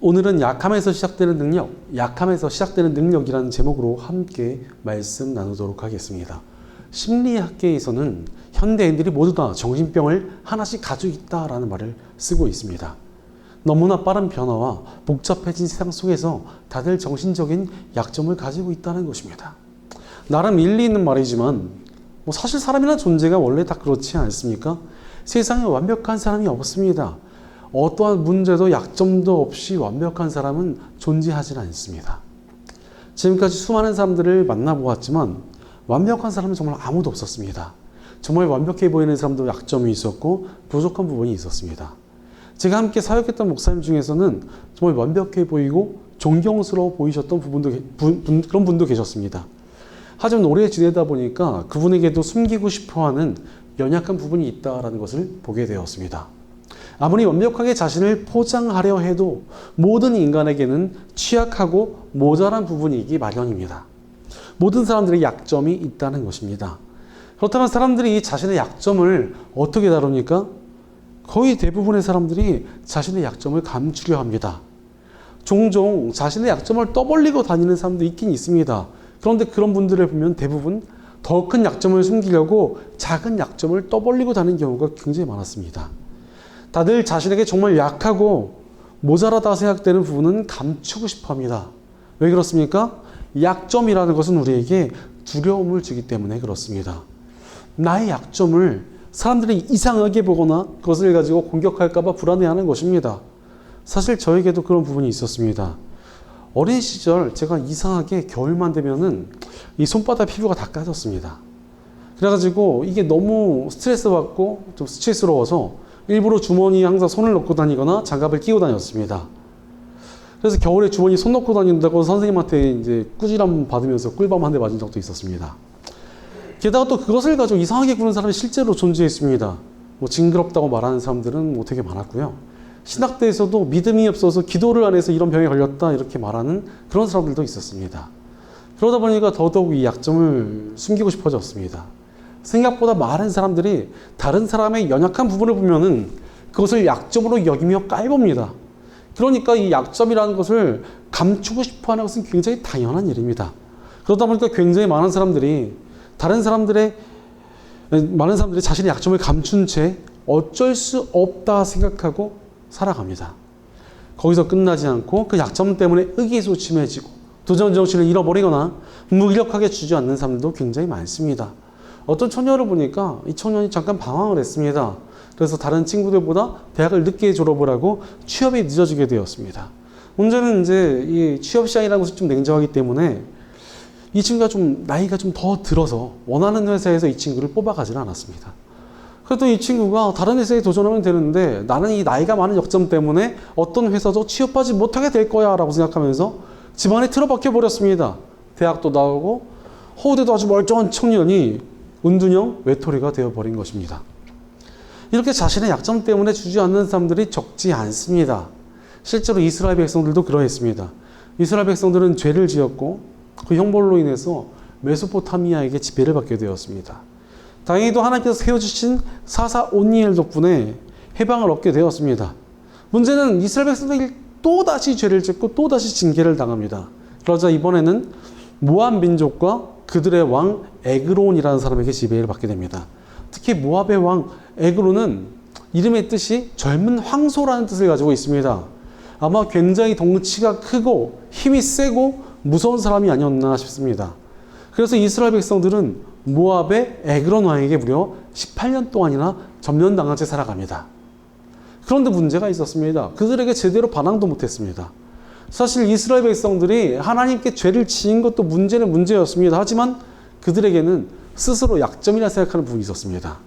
오늘은 약함에서 시작되는 능력, 약함에서 시작되는 능력이라는 제목으로 함께 말씀 나누도록 하겠습니다. 심리학계에서는 현대인들이 모두 다 정신병을 하나씩 가지고 있다라는 말을 쓰고 있습니다. 너무나 빠른 변화와 복잡해진 세상 속에서 다들 정신적인 약점을 가지고 있다는 것입니다. 나름 일리 있는 말이지만 사실 사람이라는 존재가 원래 다 그렇지 않습니까? 세상에 완벽한 사람이 없습니다. 어떠한 문제도 약점도 없이 완벽한 사람은 존재하지 않습니다. 지금까지 수많은 사람들을 만나보았지만 완벽한 사람은 정말 아무도 없었습니다. 정말 완벽해 보이는 사람도 약점이 있었고 부족한 부분이 있었습니다. 제가 함께 사역했던 목사님 중에서는 정말 완벽해 보이고 존경스러워 보이셨던 그런 분도 계셨습니다. 하지만 오래 지내다 보니까 그분에게도 숨기고 싶어하는 연약한 부분이 있다는 것을 보게 되었습니다. 아무리 완벽하게 자신을 포장하려 해도 모든 인간에게는 취약하고 모자란 부분이기 마련입니다. 모든 사람들의 약점이 있다는 것입니다. 그렇다면 사람들이 자신의 약점을 어떻게 다룹니까? 거의 대부분의 사람들이 자신의 약점을 감추려 합니다. 종종 자신의 약점을 떠벌리고 다니는 사람도 있긴 있습니다. 그런데 그런 분들을 보면 대부분 더 큰 약점을 숨기려고 작은 약점을 떠벌리고 다니는 경우가 굉장히 많았습니다. 다들 자신에게 정말 약하고 모자라다 생각되는 부분은 감추고 싶어 합니다. 왜 그렇습니까? 약점이라는 것은 우리에게 두려움을 주기 때문에 그렇습니다. 나의 약점을 사람들이 이상하게 보거나 그것을 가지고 공격할까봐 불안해하는 것입니다. 사실 저에게도 그런 부분이 있었습니다. 어린 시절 제가 이상하게 겨울만 되면은 이 손바닥 피부가 다 까졌습니다. 그래가지고 이게 너무 스트레스 받고 좀 수치스러워서 일부러 주머니에 항상 손을 넣고 다니거나 장갑을 끼고 다녔습니다. 그래서 겨울에 주머니에 손 넣고 다닌다고 선생님한테 이제 꾸지람 받으면서 꿀밤 한 대 맞은 적도 있었습니다. 게다가 또 그것을 가지고 이상하게 구는 사람이 실제로 존재했습니다. 징그럽다고 말하는 사람들은 되게 많았고요. 신학대에서도 믿음이 없어서 기도를 안 해서 이런 병에 걸렸다 이렇게 말하는 그런 사람들도 있었습니다. 그러다 보니까 더더욱 이 약점을 숨기고 싶어졌습니다. 생각보다 많은 사람들이 다른 사람의 연약한 부분을 보면은 그것을 약점으로 여기며 깔봅니다. 그러니까 이 약점이라는 것을 감추고 싶어 하는 것은 굉장히 당연한 일입니다. 그러다 보니까 굉장히 많은 사람들이 자신의 약점을 감춘 채 어쩔 수 없다 생각하고 살아갑니다. 거기서 끝나지 않고 그 약점 때문에 의기소침해지고 도전 정신을 잃어버리거나 무기력하게 주저앉는 사람들도 굉장히 많습니다. 어떤 처녀를 보니까 이 청년이 잠깐 방황을 했습니다. 그래서 다른 친구들보다 대학을 늦게 졸업을 하고 취업이 늦어지게 되었습니다. 문제는 이제 이 취업 시장이라는 것이 좀 냉정하기 때문에 이 친구가 좀 나이가 좀 더 들어서 원하는 회사에서 이 친구를 뽑아가지는 않았습니다. 그래도 이 친구가 다른 회사에 도전하면 되는데 나는 이 나이가 많은 역점 때문에 어떤 회사도 취업하지 못하게 될 거야 라고 생각하면서 집안에 틀어박혀 버렸습니다. 대학도 나오고 허우대도 아주 멀쩡한 청년이 은둔형 외톨이가 되어버린 것입니다. 이렇게 자신의 약점 때문에 주저앉는 사람들이 적지 않습니다. 실제로 이스라엘 백성들도 그러했습니다. 이스라엘 백성들은 죄를 지었고 그 형벌로 인해서 메소포타미아에게 지배를 받게 되었습니다. 다행히도 하나님께서 세워주신 사사 온니엘 덕분에 해방을 얻게 되었습니다. 문제는 이스라엘 백성들이 또다시 죄를 짓고 또다시 징계를 당합니다. 그러자 이번에는 모압 민족과 그들의 왕 에그론이라는 사람에게 지배를 받게 됩니다. 특히 모압의 왕 에그론은 이름의 뜻이 젊은 황소라는 뜻을 가지고 있습니다. 아마 굉장히 덩치가 크고 힘이 세고 무서운 사람이 아니었나 싶습니다. 그래서 이스라엘 백성들은 모압의 에그론 왕에게 무려 18년 동안이나 점령당한 채 살아갑니다. 그런데 문제가 있었습니다. 그들에게 제대로 반항도 못했습니다. 사실 이스라엘 백성들이 하나님께 죄를 지은 것도 문제는 문제였습니다. 하지만 그들에게는 스스로 약점이라 생각하는 부분이 있었습니다.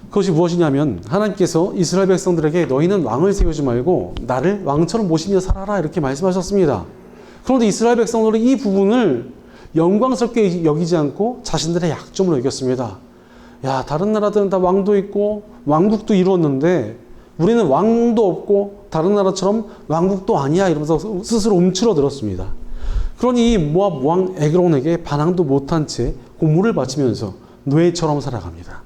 그것이 무엇이냐면 하나님께서 이스라엘 백성들에게 너희는 왕을 세우지 말고 나를 왕처럼 모시며 살아라 이렇게 말씀하셨습니다. 그런데 이스라엘 백성들은 이 부분을 영광스럽게 여기지 않고 자신들의 약점으로 여겼습니다. 야, 다른 나라들은 다 왕도 있고 왕국도 이루었는데 우리는 왕도 없고 다른 나라처럼 왕국도 아니야 이러면서 스스로 움츠러들었습니다. 그러니 이 모압 왕 에그론에게 반항도 못한 채 고물을 바치면서 노예처럼 살아갑니다.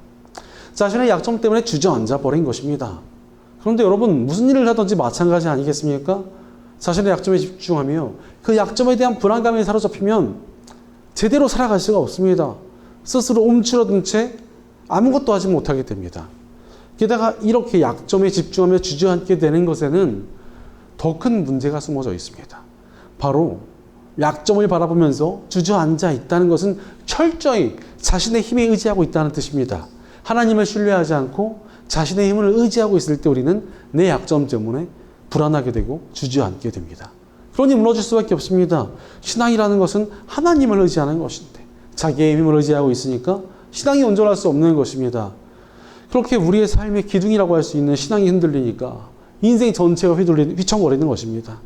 자신의 약점 때문에 주저앉아 버린 것입니다. 그런데 여러분 무슨 일을 하든지 마찬가지 아니겠습니까? 자신의 약점에 집중하며 그 약점에 대한 불안감에 사로잡히면 제대로 살아갈 수가 없습니다. 스스로 움츠러든 채 아무것도 하지 못하게 됩니다. 게다가 이렇게 약점에 집중하며 주저앉게 되는 것에는 더 큰 문제가 숨어져 있습니다. 바로 약점을 바라보면서 주저앉아 있다는 것은 철저히 자신의 힘에 의지하고 있다는 뜻입니다. 하나님을 신뢰하지 않고 자신의 힘을 의지하고 있을 때 우리는 내 약점 때문에 불안하게 되고 주저앉게 됩니다. 그러니 무너질 수밖에 없습니다. 신앙이라는 것은 하나님을 의지하는 것인데 자기의 힘을 의지하고 있으니까 신앙이 온전할 수 없는 것입니다. 그렇게 우리의 삶의 기둥이라고 할 수 있는 신앙이 흔들리니까 인생 전체가 휘청거리는 것입니다.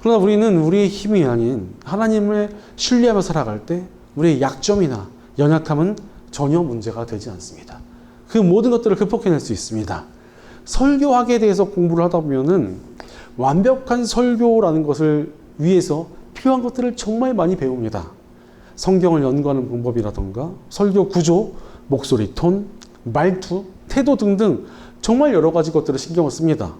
그러나 우리는 우리의 힘이 아닌 하나님을 신뢰하며 살아갈 때 우리의 약점이나 연약함은 전혀 문제가 되지 않습니다. 그 모든 것들을 극복해낼 수 있습니다. 설교학에 대해서 공부를 하다 보면은 완벽한 설교라는 것을 위해서 필요한 것들을 정말 많이 배웁니다. 성경을 연구하는 방법이라던가 설교 구조, 목소리 톤, 말투, 태도 등등 정말 여러 가지 것들을 신경을 씁니다.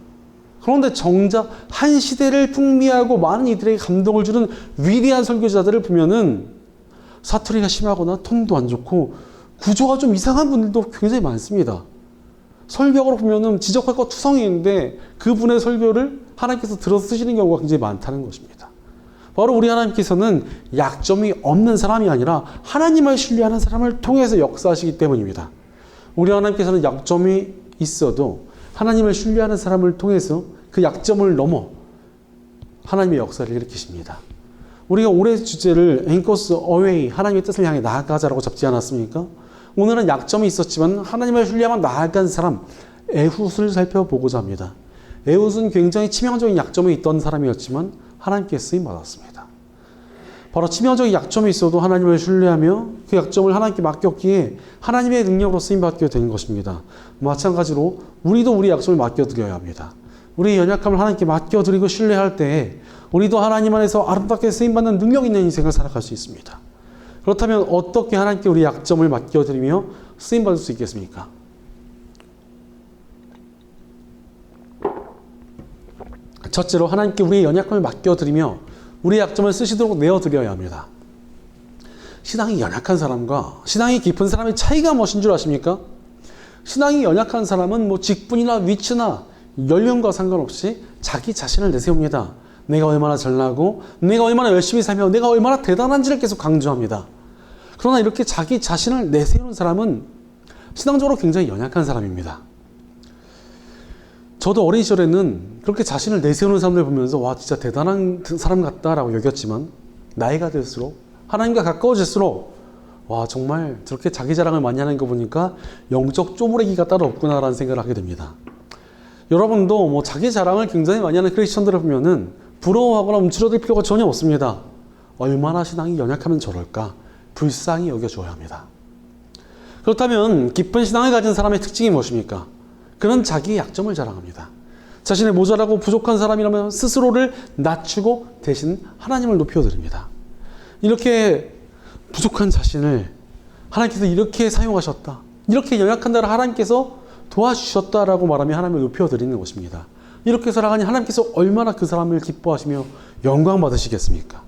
그런데 정작 한 시대를 풍미하고 많은 이들에게 감동을 주는 위대한 설교자들을 보면은 사투리가 심하거나 톤도 안 좋고 구조가 좀 이상한 분들도 굉장히 많습니다. 설교학으로 보면은 지적할 것 투성이 있는데 그분의 설교를 하나님께서 들어 쓰시는 경우가 굉장히 많다는 것입니다. 바로 우리 하나님께서는 약점이 없는 사람이 아니라 하나님을 신뢰하는 사람을 통해서 역사하시기 때문입니다. 우리 하나님께서는 약점이 있어도 하나님을 신뢰하는 사람을 통해서 그 약점을 넘어 하나님의 역사를 일으키십니다. 우리가 올해 주제를 Anchors Away, 하나님의 뜻을 향해 나아가자라고 잡지 않았습니까? 오늘은 약점이 있었지만 하나님을 신뢰하며 나아간 사람 에훗을 살펴보고자 합니다. 에훗은 굉장히 치명적인 약점이 있던 사람이었지만 하나님께 쓰임받았습니다. 바로 치명적인 약점이 있어도 하나님을 신뢰하며 그 약점을 하나님께 맡겼기에 하나님의 능력으로 쓰임받게 된 것입니다. 마찬가지로 우리도 우리 약점을 맡겨드려야 합니다. 우리의 연약함을 하나님께 맡겨드리고 신뢰할 때 우리도 하나님 안에서 아름답게 쓰임받는 능력 있는 인생을 살아갈 수 있습니다. 그렇다면 어떻게 하나님께 우리 약점을 맡겨드리며 쓰임받을 수 있겠습니까? 첫째로 하나님께 우리의 연약함을 맡겨드리며 우리의 약점을 쓰시도록 내어드려야 합니다. 신앙이 연약한 사람과 신앙이 깊은 사람의 차이가 무엇인 줄 아십니까? 신앙이 연약한 사람은 직분이나 위치나 연령과 상관없이 자기 자신을 내세웁니다. 내가 얼마나 잘나고 내가 얼마나 열심히 살며 내가 얼마나 대단한지를 계속 강조합니다. 그러나 이렇게 자기 자신을 내세우는 사람은 신앙적으로 굉장히 연약한 사람입니다. 저도 어린 시절에는 그렇게 자신을 내세우는 사람들 보면서 와 진짜 대단한 사람 같다라고 여겼지만 나이가 들수록 하나님과 가까워질수록 와 정말 저렇게 자기 자랑을 많이 하는 거 보니까 영적 쪼무레기가 따로 없구나라는 생각을 하게 됩니다. 여러분도 자기 자랑을 굉장히 많이 하는 크리스천들을 보면은 부러워하거나 움츠러들 필요가 전혀 없습니다. 얼마나 신앙이 연약하면 저럴까 불쌍히 여겨줘야 합니다. 그렇다면 깊은 신앙을 가진 사람의 특징이 무엇입니까? 그는 자기의 약점을 자랑합니다. 자신의 모자라고 부족한 사람이라면 스스로를 낮추고 대신 하나님을 높여드립니다. 이렇게 부족한 자신을 하나님께서 이렇게 사용하셨다. 이렇게 연약한 나를 하나님께서 도와주셨다라고 말하며 하나님을 높여드리는 것입니다. 이렇게 살아가니 하나님께서 얼마나 그 사람을 기뻐하시며 영광 받으시겠습니까?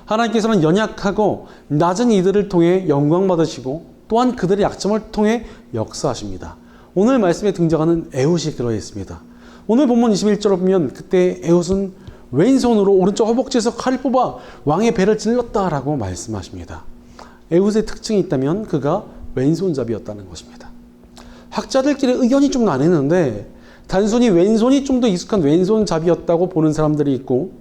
하나님께서는 연약하고 낮은 이들을 통해 영광 받으시고 또한 그들의 약점을 통해 역사하십니다. 오늘 말씀에 등장하는 에훗이 그러했습니다. 오늘 본문 21절을 보면 그때 에훗은 왼손으로 오른쪽 허벅지에서 칼을 뽑아 왕의 배를 찔렀다라고 말씀하십니다. 에훗의 특징이 있다면 그가 왼손잡이였다는 것입니다. 학자들끼리 의견이 좀 나뉘는데 단순히 왼손이 좀 더 익숙한 왼손잡이였다고 보는 사람들이 있고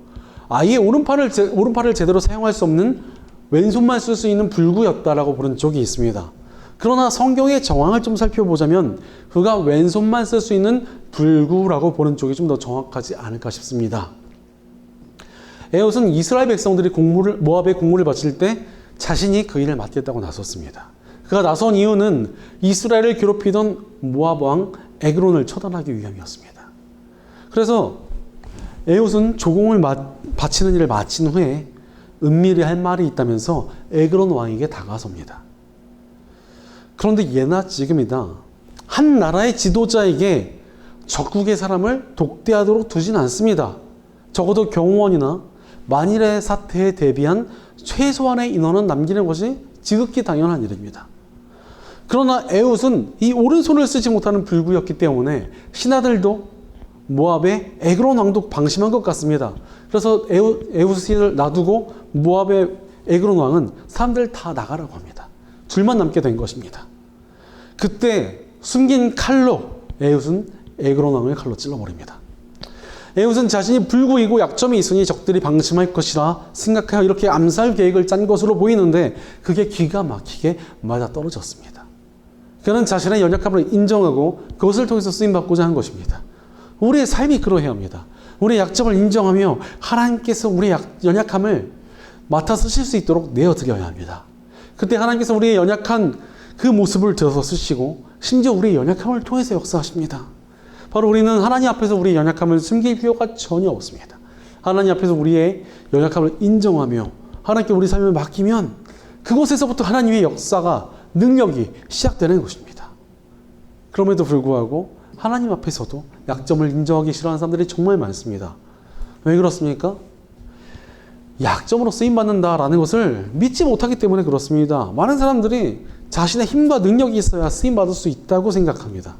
아예 오른팔을 제대로 사용할 수 없는 왼손만 쓸 수 있는 불구였다라고 보는 쪽이 있습니다. 그러나 성경의 정황을 좀 살펴보자면 그가 왼손만 쓸 수 있는 불구라고 보는 쪽이 좀 더 정확하지 않을까 싶습니다. 에훗은 이스라엘 백성들이 모압에 공물을 바칠 때 자신이 그 일을 맡겠다고 나섰습니다. 그가 나선 이유는 이스라엘을 괴롭히던 모압 왕 에그론을 처단하기 위함이었습니다. 그래서 에훗은 조공을 바치는 일을 마친 후에 은밀히 할 말이 있다면서 에그론 왕에게 다가섭니다. 그런데 예나 지금이다 한 나라의 지도자에게 적국의 사람을 독대하도록 두진 않습니다. 적어도 경호원이나 만일의 사태에 대비한 최소한의 인원은 남기는 것이 지극히 당연한 일입니다. 그러나 에훗은 이 오른손을 쓰지 못하는 불구였기 때문에 신하들도 모압의 에그론 왕도 방심한 것 같습니다. 그래서 에훗을 놔두고 모압의 에그론 왕은 사람들 다 나가라고 합니다. 둘만 남게 된 것입니다. 그때 숨긴 칼로 에훗은 에그론 왕을 칼로 찔러버립니다. 에훗은 자신이 불구이고 약점이 있으니 적들이 방심할 것이라 생각하여 이렇게 암살 계획을 짠 것으로 보이는데 그게 기가 막히게 맞아떨어졌습니다. 그는 자신의 연약함을 인정하고 그것을 통해서 쓰임받고자 한 것입니다. 우리의 삶이 그러해야 합니다. 우리의 약점을 인정하며 하나님께서 우리의 연약함을 맡아 쓰실 수 있도록 내어드려야 합니다. 그때 하나님께서 우리의 연약한 그 모습을 들어서 쓰시고 심지어 우리의 연약함을 통해서 역사하십니다. 바로 우리는 하나님 앞에서 우리의 연약함을 숨길 필요가 전혀 없습니다. 하나님 앞에서 우리의 연약함을 인정하며 하나님께 우리 삶을 맡기면 그곳에서부터 하나님의 역사가 능력이 시작되는 것입니다. 그럼에도 불구하고 하나님 앞에서도 약점을 인정하기 싫어하는 사람들이 정말 많습니다. 왜 그렇습니까? 약점으로 쓰임받는다라는 것을 믿지 못하기 때문에 그렇습니다. 많은 사람들이 자신의 힘과 능력이 있어야 쓰임받을 수 있다고 생각합니다.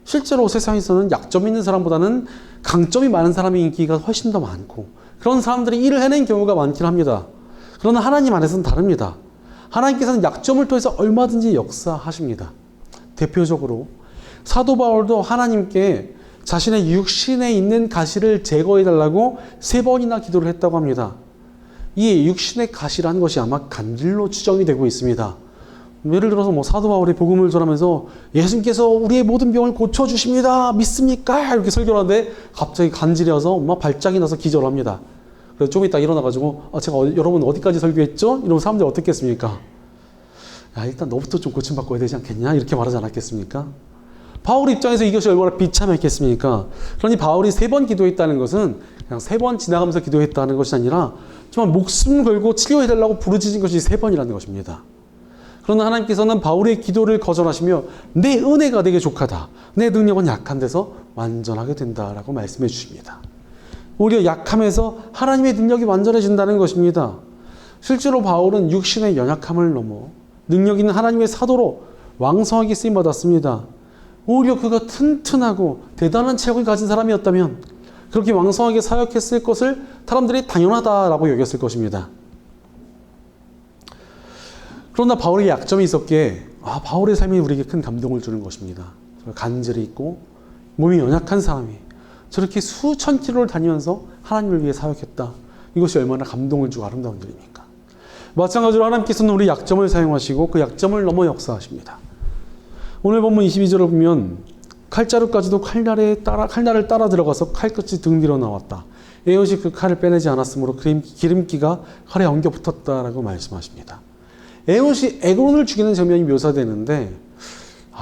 실제로 세상에서는 약점 있는 사람보다는 강점이 많은 사람의 인기가 훨씬 더 많고 그런 사람들이 일을 해낸 경우가 많긴 합니다. 그러나 하나님 안에서는 다릅니다. 하나님께서는 약점을 통해서 얼마든지 역사하십니다. 대표적으로 사도 바울도 하나님께 자신의 육신에 있는 가시를 제거해달라고 3번이나 기도를 했다고 합니다. 이 육신의 가시라는 것이 아마 간질로 추정이 되고 있습니다. 예를 들어서 사도 바울이 복음을 전하면서 예수님께서 우리의 모든 병을 고쳐주십니다. 믿습니까? 이렇게 설교를 하는데 갑자기 간질이 와서 막 발작이 나서 기절합니다. 그래서 좀 이따 일어나가지고 제가 여러분 어디까지 설교했죠? 이러면 사람들이 어떻게 했습니까? 야, 일단 너부터 좀 고침받고 해야 되지 않겠냐? 이렇게 말하지 않았겠습니까? 바울 입장에서 이것이 얼마나 비참했겠습니까? 그러니 바울이 3번 기도했다는 것은 그냥 3번 지나가면서 기도했다는 것이 아니라 정말 목숨 걸고 치료해달라고 부르짖은 것이 3번이라는 것입니다. 그러나 하나님께서는 바울의 기도를 거절하시며 내 은혜가 내게 족하다. 내 능력은 약한 데서 완전하게 된다라고 말씀해 주십니다. 오히려 약함에서 하나님의 능력이 완전해진다는 것입니다. 실제로 바울은 육신의 연약함을 넘어 능력 있는 하나님의 사도로 왕성하게 쓰임받았습니다. 오히려 그가 튼튼하고 대단한 체력을 가진 사람이었다면 그렇게 왕성하게 사역했을 것을 사람들이 당연하다라고 여겼을 것입니다. 그러나 바울에게 약점이 있었기에 바울의 삶이 우리에게 큰 감동을 주는 것입니다. 간절히 있고 몸이 연약한 사람이 저렇게 수천 킬로를 다니면서 하나님을 위해 사역했다. 이것이 얼마나 감동을 주고 아름다운 일입니까? 마찬가지로 하나님께서는 우리 약점을 사용하시고 그 약점을 넘어 역사하십니다. 오늘 본문 22절을 보면 칼자루까지도 칼날을 따라 들어가서 칼끝이 등 뒤로 나왔다. 에훗이 그 칼을 빼내지 않았으므로 기름기가 칼에 엉겨 붙었다라고 말씀하십니다. 에훗이 에그론을 죽이는 장면이 묘사되는데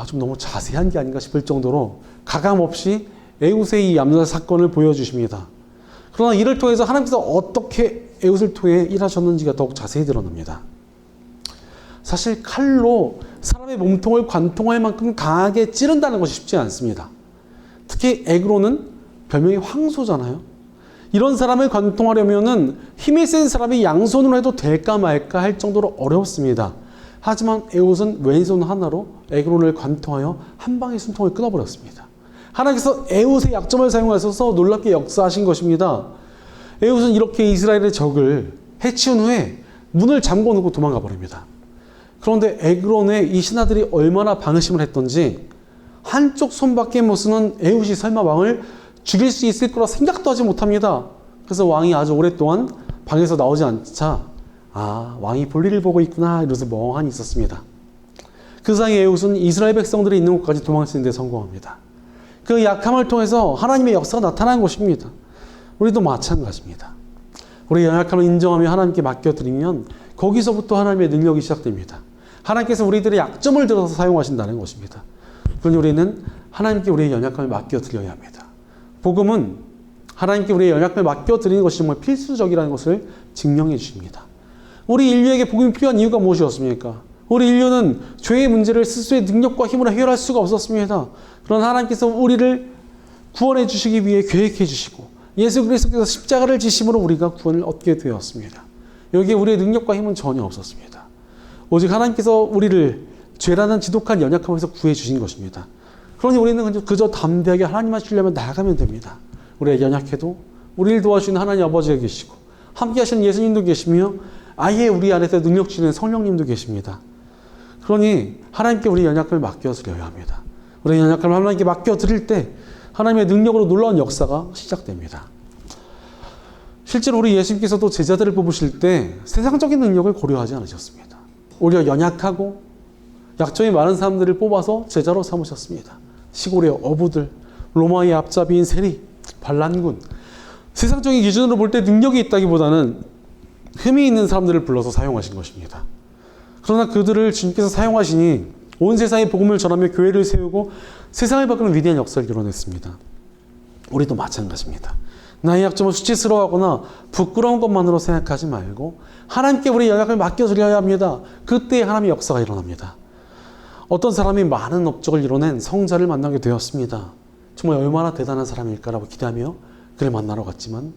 좀 너무 자세한 게 아닌가 싶을 정도로 가감없이 에훗의 이 암살 사건을 보여주십니다. 그러나 이를 통해서 하나님께서 어떻게 에훗을 통해 일하셨는지가 더욱 자세히 드러납니다. 사실 칼로 사람의 몸통을 관통할 만큼 강하게 찌른다는 것이 쉽지 않습니다. 특히 에그론은 별명이 황소잖아요. 이런 사람을 관통하려면은 힘이 센 사람이 양손으로 해도 될까 말까 할 정도로 어렵습니다. 하지만 에훗은 왼손 하나로 에그론을 관통하여 한 방에 숨통을 끊어버렸습니다. 하나님께서 에훗의 약점을 사용하셔서 놀랍게 역사하신 것입니다. 에훗은 이렇게 이스라엘의 적을 해치운 후에 문을 잠궈 놓고 도망가 버립니다. 그런데 에그론의 이 신하들이 얼마나 방심을 했던지 한쪽 손밖에 못 쓰는 에훗이 설마 왕을 죽일 수 있을 거라 생각도 하지 못합니다. 그래서 왕이 아주 오랫동안 방에서 나오지 않자 왕이 볼일을 보고 있구나 이러면서 멍하니 있었습니다. 그 사이 에훗은 이스라엘 백성들이 있는 곳까지 도망치는 데 성공합니다. 그 약함을 통해서 하나님의 역사가 나타난 것입니다. 우리도 마찬가지입니다. 우리의 연약함을 인정하며 하나님께 맡겨드리면 거기서부터 하나님의 능력이 시작됩니다. 하나님께서 우리들의 약점을 들어서 사용하신다는 것입니다. 그러니 우리는 하나님께 우리의 연약함을 맡겨드려야 합니다. 복음은 하나님께 우리의 연약함을 맡겨드리는 것이 정말 필수적이라는 것을 증명해 주십니다. 우리 인류에게 복음이 필요한 이유가 무엇이었습니까? 우리 인류는 죄의 문제를 스스로의 능력과 힘으로 해결할 수가 없었습니다. 그러나 하나님께서 우리를 구원해 주시기 위해 계획해 주시고 예수 그리스도께서 십자가를 지심으로 우리가 구원을 얻게 되었습니다. 여기에 우리의 능력과 힘은 전혀 없었습니다. 오직 하나님께서 우리를 죄라는 지독한 연약함에서 구해 주신 것입니다. 그러니 우리는 그저 담대하게 하나님만 신뢰하며 나아가면 됩니다. 우리가 연약해도 우리를 도와주시는 하나님 아버지가 계시고 함께 하시는 예수님도 계시며 아예 우리 안에서 능력 주시는 성령님도 계십니다. 그러니 하나님께 우리 연약함을 맡겨드려야 합니다. 우리 연약함을 하나님께 맡겨드릴 때 하나님의 능력으로 놀라운 역사가 시작됩니다. 실제로 우리 예수님께서도 제자들을 뽑으실 때 세상적인 능력을 고려하지 않으셨습니다. 오히려 연약하고 약점이 많은 사람들을 뽑아서 제자로 삼으셨습니다. 시골의 어부들, 로마의 앞잡이인 세리, 반란군, 세상적인 기준으로 볼 때 능력이 있다기보다는 흠이 있는 사람들을 불러서 사용하신 것입니다. 그러나 그들을 주님께서 사용하시니 온 세상에 복음을 전하며 교회를 세우고 세상을 바꾸는 위대한 역사를 이뤄냈습니다. 우리도 마찬가지입니다. 나의 약점을 수치스러워하거나 부끄러운 것만으로 생각하지 말고 하나님께 우리 연약을 맡겨드려야 합니다. 그때 하나님의 역사가 일어납니다. 어떤 사람이 많은 업적을 이뤄낸 성자를 만나게 되었습니다. 정말 얼마나 대단한 사람일까라고 기대하며 그를 만나러 갔지만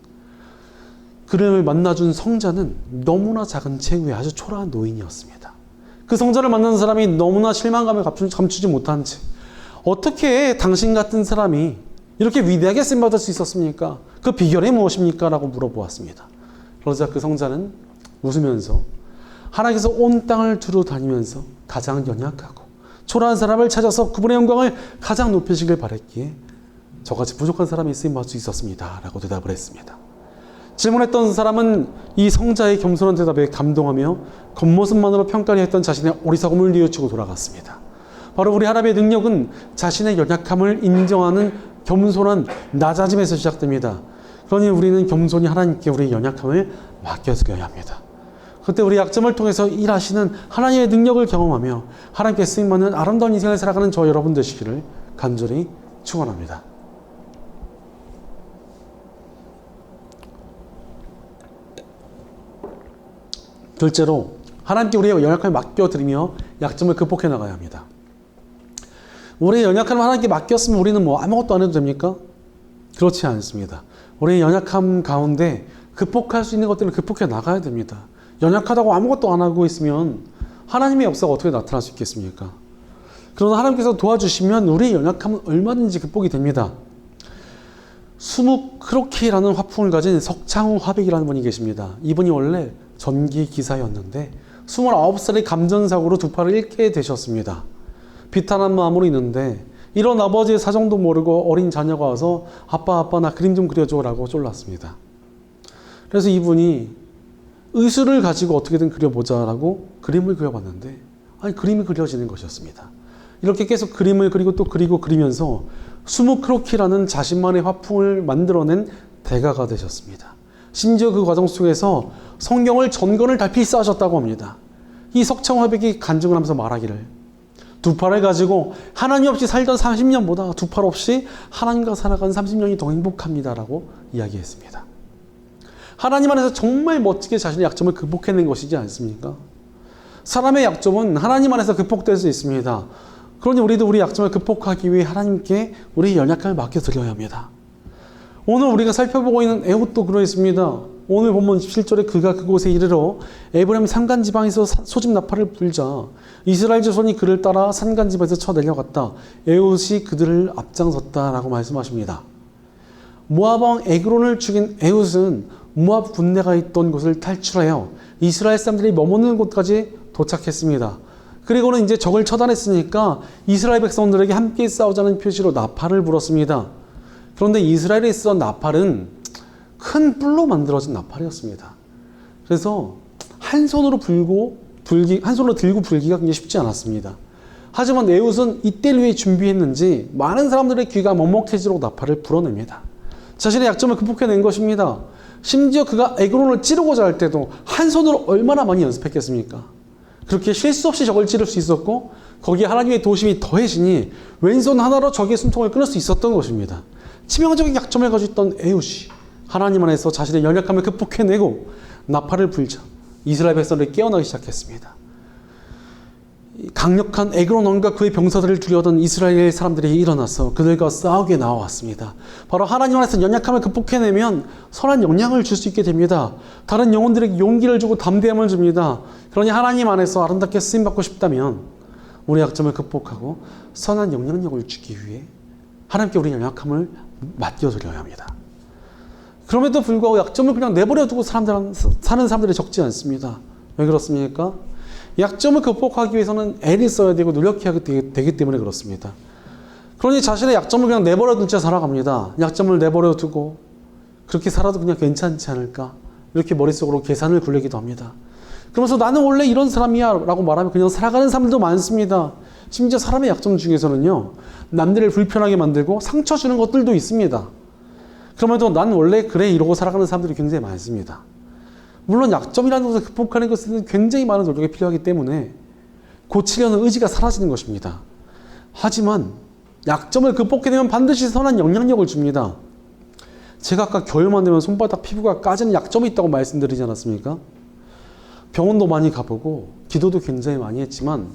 그를 만나준 성자는 너무나 작은 체구의 아주 초라한 노인이었습니다. 그 성자를 만나는 사람이 너무나 실망감을 감추지 못한 채 어떻게 당신 같은 사람이 이렇게 위대하게 쓰임받을 수 있었습니까? 그 비결이 무엇입니까? 라고 물어보았습니다. 그러자 그 성자는 웃으면서 하나님께서 온 땅을 두루 다니면서 가장 연약하고 초라한 사람을 찾아서 그분의 영광을 가장 높이시길 바랬기에 저같이 부족한 사람이 쓰임받을 수 있었습니다. 라고 대답을 했습니다. 질문했던 사람은 이 성자의 겸손한 대답에 감동하며 겉모습만으로 평가를 했던 자신의 어리석음을 뉘우치고 돌아갔습니다. 바로 우리 하나님의 능력은 자신의 연약함을 인정하는 겸손한 낮아짐에서 시작됩니다. 그러니 우리는 겸손히 하나님께 우리의 연약함을 맡겨드려야 합니다. 그때 우리 약점을 통해서 일하시는 하나님의 능력을 경험하며 하나님께 쓰임받는 아름다운 인생을 살아가는 저 여러분 되시기를 간절히 축원합니다. 둘째로 하나님께 우리의 연약함을 맡겨드리며 약점을 극복해 나가야 합니다. 우리의 연약함을 하나님께 맡겼으면 우리는 아무것도 안 해도 됩니까? 그렇지 않습니다. 우리의 연약함 가운데 극복할 수 있는 것들을 극복해 나가야 됩니다. 연약하다고 아무것도 안 하고 있으면 하나님의 역사가 어떻게 나타날 수 있겠습니까? 그러나 하나님께서 도와주시면 우리의 연약함은 얼마든지 극복이 됩니다. 수묵 크로키라는 화풍을 가진 석창우 화백이라는 분이 계십니다. 이분이 원래 전기 기사였는데 29살의 감전사고로 두 팔을 잃게 되셨습니다. 비탄한 마음으로 있는데 이런 아버지의 사정도 모르고 어린 자녀가 와서 아빠 나 그림 좀 그려줘 라고 쫄랐습니다. 그래서 이분이 의술을 가지고 어떻게든 그려보자 라고 그림을 그려봤는데 그림이 그려지는 것이었습니다. 이렇게 계속 그림을 그리고 또 그리고 그리면서 수묵 크로키라는 자신만의 화풍을 만들어낸 대가가 되셨습니다. 심지어 그 과정 속에서 성경을 전권을 다 필사하셨다고 합니다. 이 석창화백이 간증을 하면서 말하기를 두 팔을 가지고 하나님 없이 살던 30년보다 두 팔 없이 하나님과 살아간 30년이 더 행복합니다라고 이야기했습니다. 하나님 안에서 정말 멋지게 자신의 약점을 극복해낸 것이지 않습니까? 사람의 약점은 하나님 안에서 극복될 수 있습니다. 그러니 우리도 우리 약점을 극복하기 위해 하나님께 우리의 연약함을 맡겨드려야 합니다. 오늘 우리가 살펴보고 있는 에훗도 그러했습니다. 오늘 본문 17절에 그가 그곳에 이르러 에브라임 산간지방에서 소집 나팔을 불자 이스라엘 자손이 그를 따라 산간지방에서 쳐내려갔다. 에훗이 그들을 앞장섰다라고 말씀하십니다. 모압 왕 에그론을 죽인 에훗은 모압 군대가 있던 곳을 탈출하여 이스라엘 사람들이 머무는 곳까지 도착했습니다. 그리고는 이제 적을 처단했으니까 이스라엘 백성들에게 함께 싸우자는 표시로 나팔을 불었습니다. 그런데 이스라엘에 있었던 나팔은 큰 뿔로 만들어진 나팔이었습니다. 그래서 한 손으로 들고 불기가 굉장히 쉽지 않았습니다. 하지만 에훗은 이때를 위해 준비했는지 많은 사람들의 귀가 먹먹해지도록 나팔을 불어냅니다. 자신의 약점을 극복해낸 것입니다. 심지어 그가 에그론을 찌르고자 할 때도 한 손으로 얼마나 많이 연습했겠습니까? 그렇게 실수 없이 적을 찌를 수 있었고 거기에 하나님의 도심이 더해지니 왼손 하나로 적의 숨통을 끊을 수 있었던 것입니다. 치명적인 약점을 가지고 있던 에훗이 하나님 안에서 자신의 연약함을 극복해내고 나팔을 불자 이스라엘 백성들이 깨어나기 시작했습니다. 강력한 에그론왕과 그의 병사들을 두려워하던 이스라엘 사람들이 일어나서 그들과 싸우게 나와왔습니다. 바로 하나님 안에서 연약함을 극복해내면 선한 영향을 줄 수 있게 됩니다. 다른 영혼들에게 용기를 주고 담대함을 줍니다. 그러니 하나님 안에서 아름답게 쓰임받고 싶다면 우리 약점을 극복하고 선한 영향력을 주기 위해 하나님께 우리 연약함을 맡겨드려야 합니다. 그럼에도 불구하고 약점을 그냥 내버려두고 사는 사람들이 적지 않습니다. 왜 그렇습니까? 약점을 극복하기 위해서는 애를 써야 되고 노력해야 되기 때문에 그렇습니다. 그러니 자신의 약점을 그냥 내버려둔 채 살아갑니다. 약점을 내버려두고 그렇게 살아도 그냥 괜찮지 않을까? 이렇게 머릿속으로 계산을 굴리기도 합니다. 그러면서 나는 원래 이런 사람이야 라고 말하면 그냥 살아가는 사람들도 많습니다. 심지어 사람의 약점 중에서는요, 남들을 불편하게 만들고 상처 주는 것들도 있습니다. 그럼에도 난 원래 그래 이러고 살아가는 사람들이 굉장히 많습니다. 물론 약점이라는 것을 극복하는 것은 굉장히 많은 노력이 필요하기 때문에 고치려는 의지가 사라지는 것입니다. 하지만 약점을 극복해내면 반드시 선한 영향력을 줍니다. 제가 아까 겨울만 되면 손바닥 피부가 까지는 약점이 있다고 말씀드리지 않았습니까? 병원도 많이 가보고 기도도 굉장히 많이 했지만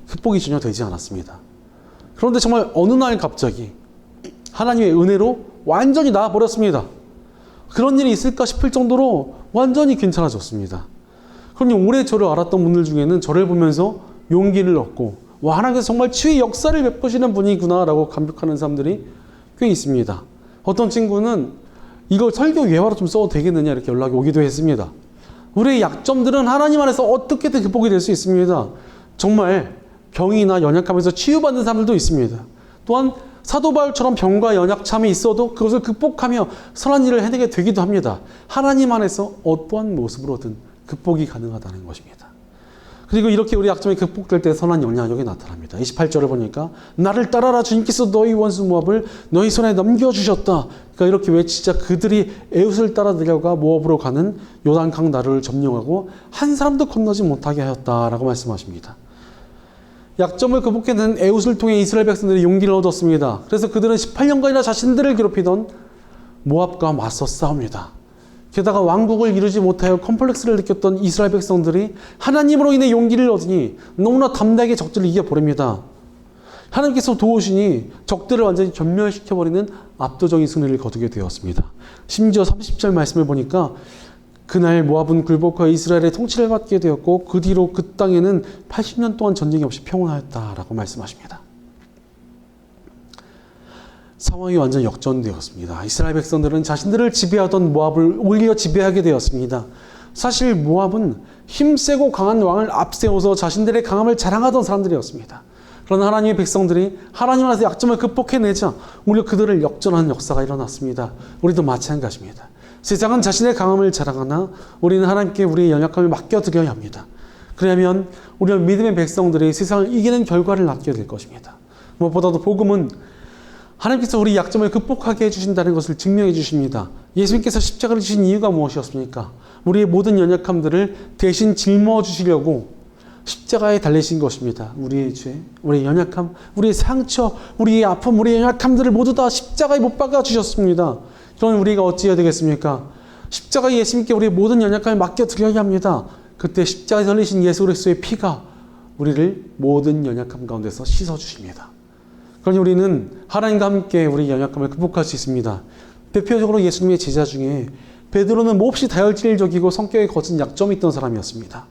극복이 전혀 되지 않았습니다. 그런데 정말 어느 날 갑자기 하나님의 은혜로 완전히 나아버렸습니다. 그런 일이 있을까 싶을 정도로 완전히 괜찮아졌습니다. 그러니 오래 저를 알았던 분들 중에는 저를 보면서 용기를 얻고 와, 하나님께서 정말 치유의 역사를 베푸시는 분이구나 라고 감격하는 사람들이 꽤 있습니다. 어떤 친구는 이걸 설교 예화로 좀 써도 되겠느냐 이렇게 연락이 오기도 했습니다. 우리의 약점들은 하나님 안에서 어떻게든 극복이 될 수 있습니다. 정말 병이나 연약함에서 치유받는 사람들도 있습니다. 또한 사도 바울처럼 병과 연약함이 있어도 그것을 극복하며 선한 일을 해내게 되기도 합니다. 하나님 안에서 어떠한 모습으로든 극복이 가능하다는 것입니다. 그리고 이렇게 우리 약점이 극복될 때 선한 영향력이 나타납니다. 28절을 보니까 나를 따라라, 주님께서 너희 원수 모압을 너희 손에 넘겨주셨다. 그러니까 이렇게 외치자 그들이 에웃을 따라 내려가 모압으로 가는 요단강 나루를 점령하고 한 사람도 건너지 못하게 하였다라고 말씀하십니다. 약점을 극복해낸 에웃을 통해 이스라엘 백성들이 용기를 얻었습니다. 그래서 그들은 18년간이나 자신들을 괴롭히던 모압과 맞서 싸웁니다. 게다가 왕국을 이루지 못하여 컴플렉스를 느꼈던 이스라엘 백성들이 하나님으로 인해 용기를 얻으니 너무나 담대하게 적들을 이겨버립니다. 하나님께서 도우시니 적들을 완전히 전멸시켜버리는 압도적인 승리를 거두게 되었습니다. 심지어 30절 말씀을 보니까 그날 모압은 굴복하여 이스라엘의 통치를 받게 되었고 그 뒤로 그 땅에는 80년 동안 전쟁이 없이 평온하였다라고 말씀하십니다. 상황이 완전 역전되었습니다. 이스라엘 백성들은 자신들을 지배하던 모압을 오히려 지배하게 되었습니다. 사실 모압은 힘세고 강한 왕을 앞세워서 자신들의 강함을 자랑하던 사람들이었습니다. 그러나 하나님의 백성들이 하나님 안에서 약점을 극복해내자 오히려 그들을 역전하는 역사가 일어났습니다. 우리도 마찬가지입니다. 세상은 자신의 강함을 자랑하나 우리는 하나님께 우리의 연약함을 맡겨드려야 합니다. 그러면 우리 믿음의 백성들이 세상을 이기는 결과를 낳게 될 것입니다. 무엇보다도 복음은 하나님께서 우리 약점을 극복하게 해주신다는 것을 증명해 주십니다. 예수님께서 십자가를 지신 이유가 무엇이었습니까? 우리의 모든 연약함들을 대신 짊어 주시려고 십자가에 달리신 것입니다. 우리의 죄, 우리의 연약함, 우리의 상처, 우리의 아픔, 우리의 연약함들을 모두 다 십자가에 못 박아 주셨습니다. 그럼 우리가 어찌해야 되겠습니까? 십자가에 예수님께 우리의 모든 연약함을 맡겨드려야 합니다. 그때 십자가에 달리신 예수 그리스도의 피가 우리를 모든 연약함 가운데서 씻어주십니다. 그러니 우리는 하나님과 함께 우리 연약함을 극복할 수 있습니다. 대표적으로 예수님의 제자 중에 베드로는 몹시 다혈질적이고 성격에 거친 약점이 있던 사람이었습니다.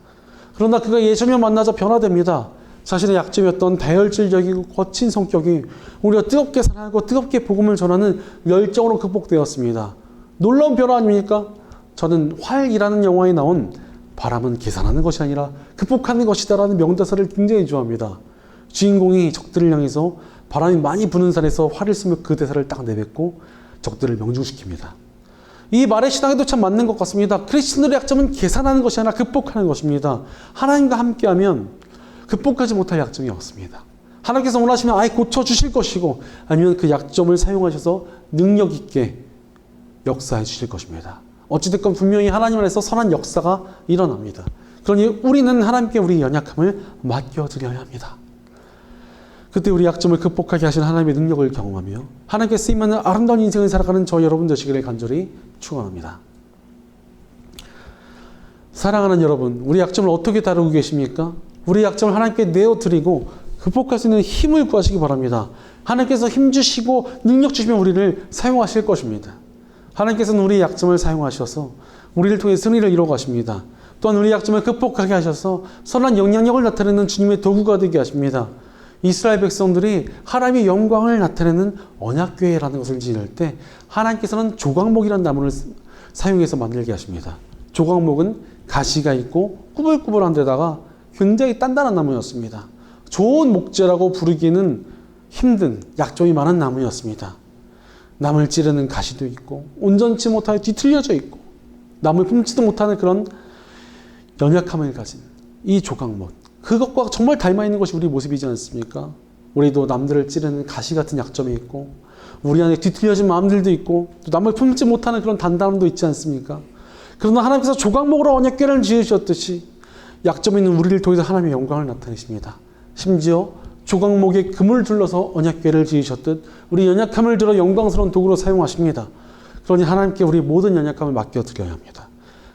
그러나 그가 예수님을 만나자 변화됩니다. 자신의 약점이었던 다혈질적이고 거친 성격이 오히려 뜨겁게 사랑하고 뜨겁게 복음을 전하는 열정으로 극복되었습니다. 놀라운 변화 아닙니까? 저는 활이라는 영화에 나온 바람은 계산하는 것이 아니라 극복하는 것이다라는 명대사를 굉장히 좋아합니다. 주인공이 적들을 향해서 바람이 많이 부는 산에서 활을 쓰며 그 대사를 딱 내뱉고 적들을 명중시킵니다. 이 말의 신앙에도 참 맞는 것 같습니다. 크리스천들의 약점은 계산하는 것이 아니라 극복하는 것입니다. 하나님과 함께하면 극복하지 못할 약점이 없습니다. 하나님께서 원하시면 아예 고쳐주실 것이고 아니면 그 약점을 사용하셔서 능력 있게 역사해 주실 것입니다. 어찌됐건 분명히 하나님 안에서 선한 역사가 일어납니다. 그러니 우리는 하나님께 우리 연약함을 맡겨드려야 합니다. 그때 우리 약점을 극복하게 하신 하나님의 능력을 경험하며 하나님께 쓰임받는 아름다운 인생을 살아가는 저 여러분 되시기를 간절히 축원합니다. 사랑하는 여러분, 우리 약점을 어떻게 다루고 계십니까? 우리 약점을 하나님께 내어드리고 극복할 수 있는 힘을 구하시기 바랍니다. 하나님께서 힘 주시고 능력 주시면 우리를 사용하실 것입니다. 하나님께서는 우리의 약점을 사용하셔서 우리를 통해 승리를 이루어 가십니다. 또한 우리의 약점을 극복하게 하셔서 선한 영향력을 나타내는 주님의 도구가 되게 하십니다. 이스라엘 백성들이 하나님의 영광을 나타내는 언약궤라는 것을 지을 때 하나님께서는 조각목이라는 나무를 사용해서 만들게 하십니다. 조각목은 가시가 있고 꾸불꾸불한 데다가 굉장히 단단한 나무였습니다. 좋은 목재라고 부르기는 힘든 약점이 많은 나무였습니다. 남을 찌르는 가시도 있고 온전치 못하게 뒤틀려져 있고 남을 품지도 못하는 그런 연약함을 가진 이 조각목, 그것과 정말 닮아 있는 것이 우리 모습이지 않습니까? 우리도 남들을 찌르는 가시 같은 약점이 있고 우리 안에 뒤틀려진 마음들도 있고 또 남을 품지 못하는 그런 단단함도 있지 않습니까? 그러나 하나님께서 조각목으로 언약궤를 지으셨듯이 약점 있는 우리를 통해서 하나님의 영광을 나타내십니다. 심지어 조각목에 금을 둘러서 언약궤를 지으셨듯 우리 연약함을 들어 영광스러운 도구로 사용하십니다. 그러니 하나님께 우리 모든 연약함을 맡겨드려야 합니다.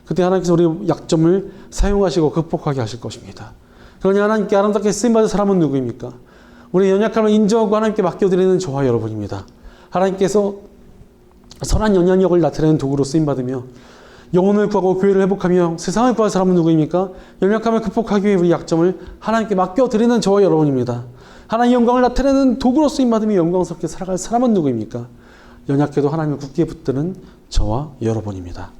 그때 하나님께서 우리 약점을 사용하시고 극복하게 하실 것입니다. 그러니 하나님께 아름답게 쓰임받은 사람은 누구입니까? 우리 연약함을 인정하고 하나님께 맡겨드리는 저와 여러분입니다. 하나님께서 선한 영향력을 나타내는 도구로 쓰임받으며 영혼을 구하고 교회를 회복하며 세상을 구할 사람은 누구입니까? 연약함을 극복하기 위해 우리 약점을 하나님께 맡겨드리는 저와 여러분입니다. 하나님의 영광을 나타내는 도구로 쓰임받으며 영광스럽게 살아갈 사람은 누구입니까? 연약해도 하나님을 굳게 붙드는 저와 여러분입니다.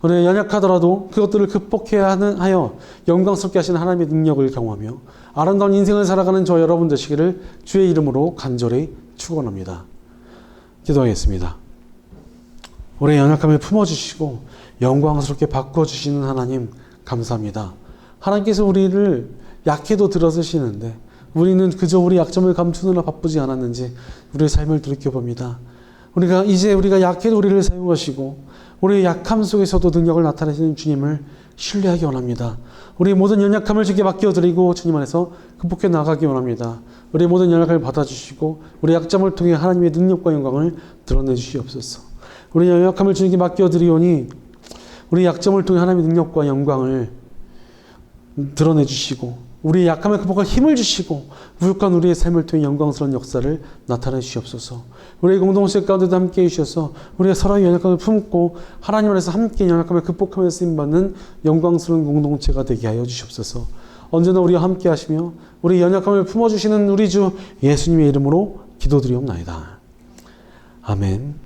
우리 연약하더라도 그것들을 극복해야 하여 영광스럽게 하시는 하나님의 능력을 경험하며 아름다운 인생을 살아가는 저 여러분 되시기를 주의 이름으로 간절히 축원합니다. 기도하겠습니다. 우리의 연약함을 품어주시고 영광스럽게 바꿔주시는 하나님 감사합니다. 하나님께서 우리를 약해도 들어서시는데 우리는 그저 우리 약점을 감추느라 바쁘지 않았는지 우리의 삶을 돌이켜봅니다. 우리가 약해도 우리를 사용하시고 우리의 약함 속에서도 능력을 나타내시는 주님을 신뢰하기 원합니다. 우리의 모든 연약함을 주께 맡겨드리고 주님 안에서 극복해 나가기 원합니다. 우리의 모든 연약함을 받아주시고 우리 약점을 통해 하나님의 능력과 영광을 드러내 주시옵소서. 우리 연약함을 주님께 맡겨드리오니 우리 약점을 통해 하나님의 능력과 영광을 드러내 주시고 우리의 약함을 극복할 힘을 주시고 무력한 우리의 삶을 통해 영광스러운 역사를 나타내 주시옵소서. 우리의 공동체 가운데도 함께해 주셔서 우리가 서로의 연약함을 품고 하나님 안에서 함께 연약함을 극복하며 쓰임받는 영광스러운 공동체가 되게 하여 주시옵소서. 언제나 우리와 함께 하시며 우리 연약함을 품어주시는 우리 주 예수님의 이름으로 기도드리옵나이다. 아멘.